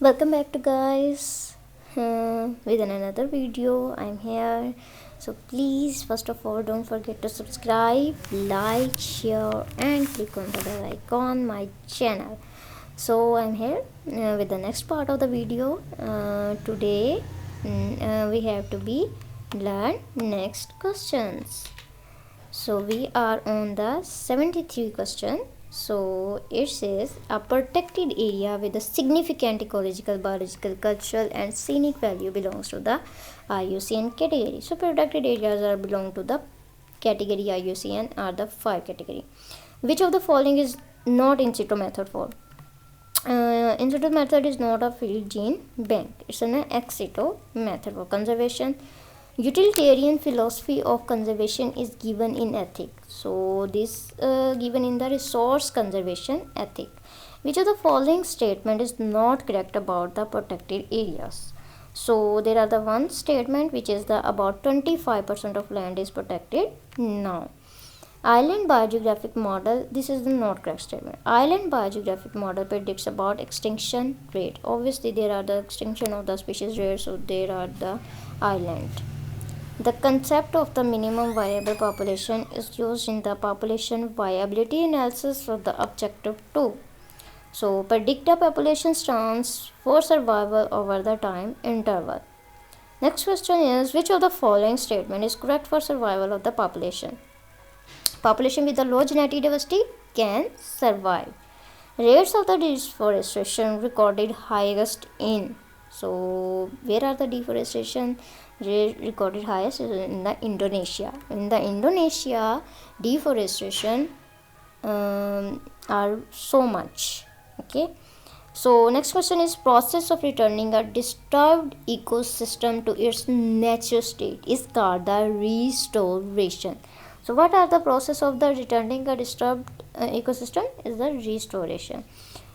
Welcome back to guys with another video. I'm here, so please first of all don't forget to subscribe, like, share and click on the bell icon my channel. So I'm here with the next part of the video. Today we have to be learn next questions. So we are on the 73 question. So it says a protected area with a significant ecological, biological, cultural and scenic value belongs to the IUCN category. So protected areas are belong to the category IUCN are the 5 category. Which of the following is not in situ method for? In situ method is not a field gene bank. It's an ex situ method for conservation. Utilitarian philosophy of conservation is given in ethic. So this given in the resource conservation ethic. Which of the following statement is not correct about the protected areas? So there are the one statement which is the about 25% of land is protected now. Island biogeographic model, this is the not correct statement. Island biogeographic model predicts about extinction rate. Obviously there are the extinction of the species rate, so there are the island. The concept of the minimum viable population is used in the population viability analysis of the objective 2. So predict the population stance for survival over the time interval. Next question is, which of the following statement is correct for survival of the population? Population with a low genetic diversity can survive. Rates of the deforestation recorded highest in. So where are the deforestation recorded highest? Is in the Indonesia. In the Indonesia, deforestation are so much. Okay. So next question is, process of returning a disturbed ecosystem to its natural state is called the restoration. So what are the process of the returning a disturbed ecosystem is the restoration.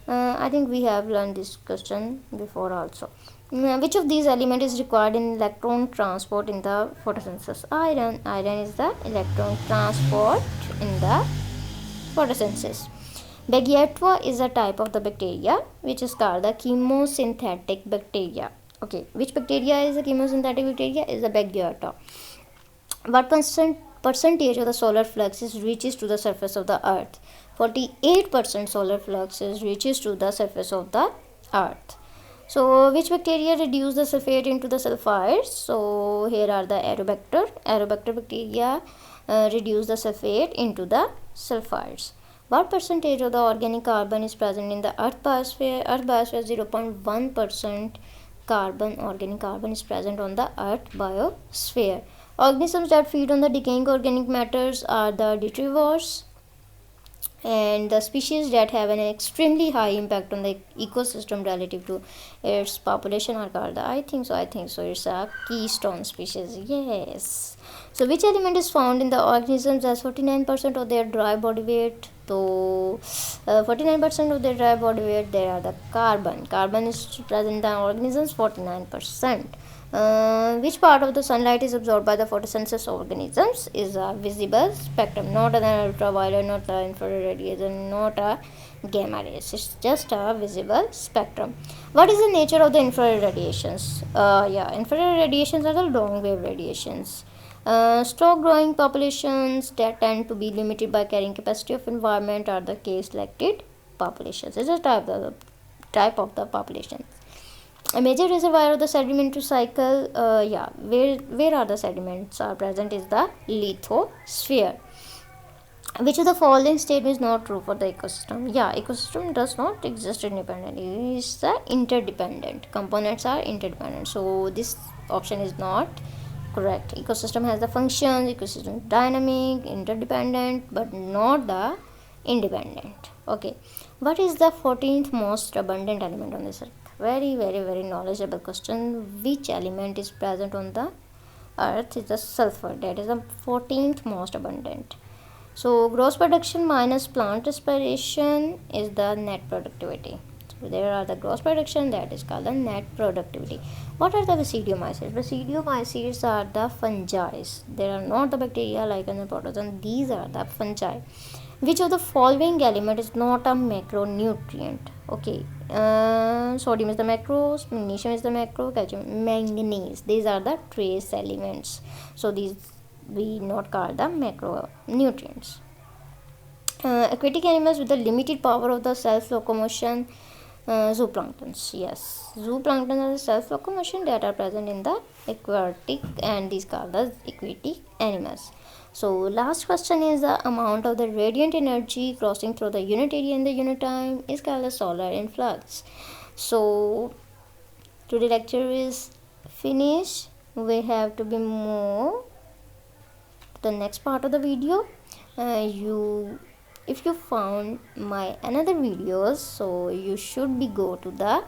I think we have learned this question before also. Which of these elements is required in electron transport in the photosynthesis? Iron. Iron is the electron transport in the photosynthesis. Bagiatua is a type of the bacteria which is called the chemosynthetic bacteria. Okay, which bacteria is the chemosynthetic bacteria? Is the Bagiata. What percentage of the solar flux is reaches to the surface of the earth? 48% solar flux is reaches to the surface of the earth. So which bacteria reduce the sulfate into the sulfides? So here are the Arobacter. Arobacter bacteria reduce the sulfate into the sulfides. What percentage of the organic carbon is present in the earth biosphere? Earth biosphere 0.1% carbon, organic carbon is present on the earth biosphere. Organisms that feed on the decaying organic matters are the detritivores, and the species that have an extremely high impact on the ecosystem relative to its population are called the, I think so it's a keystone species. Yes. So which element is found in the organisms as 49% of their dry body weight? So 49% of their dry body weight, there are the carbon. Carbon is present in the organisms 49%. Which part of the sunlight is absorbed by the photosynthesis organisms? Is a visible spectrum, not an ultraviolet, not the infrared radiation, not a gamma rays. It's just a visible spectrum. What is the nature of the infrared radiations? Infrared radiations are the long wave radiations. Slow growing populations that tend to be limited by carrying capacity of environment are the case selected populations. It's a type of the population. A major reservoir of the sedimentary cycle, where are the sediments are present is the lithosphere. Which of the following statement is not true for the ecosystem? Ecosystem does not exist independently. It's the interdependent. Components are interdependent. So this option is not correct. Ecosystem has the functions. Ecosystem is dynamic, interdependent, but not the independent. Okay. What is the 14th most abundant element on this earth? Very knowledgeable question. Which element is present on the earth is the sulfur. That is the 14th most abundant. So gross production minus plant respiration is the net productivity. So there are the gross production, that is called the net productivity. What are the basidiomycetes? Basidiomycetes are the fungi. They are not the bacteria like in the protozoan. These are the fungi. Which of the following element is not a macronutrient? Okay, sodium is the macro, magnesium is the macro, calcium, manganese. These are the trace elements. So these we not call the macronutrients. Aquatic animals with the limited power of the self locomotion, zooplanktons. Yes, zooplankton are the self locomotion that are present in the aquatic, and these called the aquatic animals. So last question is the amount of the radiant energy crossing through the unit area in the unit time is called the solar influx. So today lecture is finished. We have to be more the next part of the video. You if you found my another videos, so you should be go to the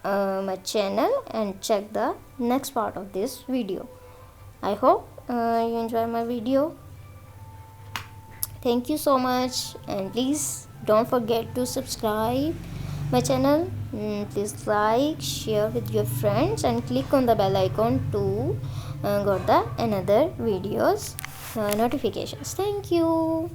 my channel and check the next part of this video. I hope you enjoy my video. Thank you so much, and please don't forget to subscribe my channel. Please like, share with your friends, and click on the bell icon to got the another videos notifications. Thank you.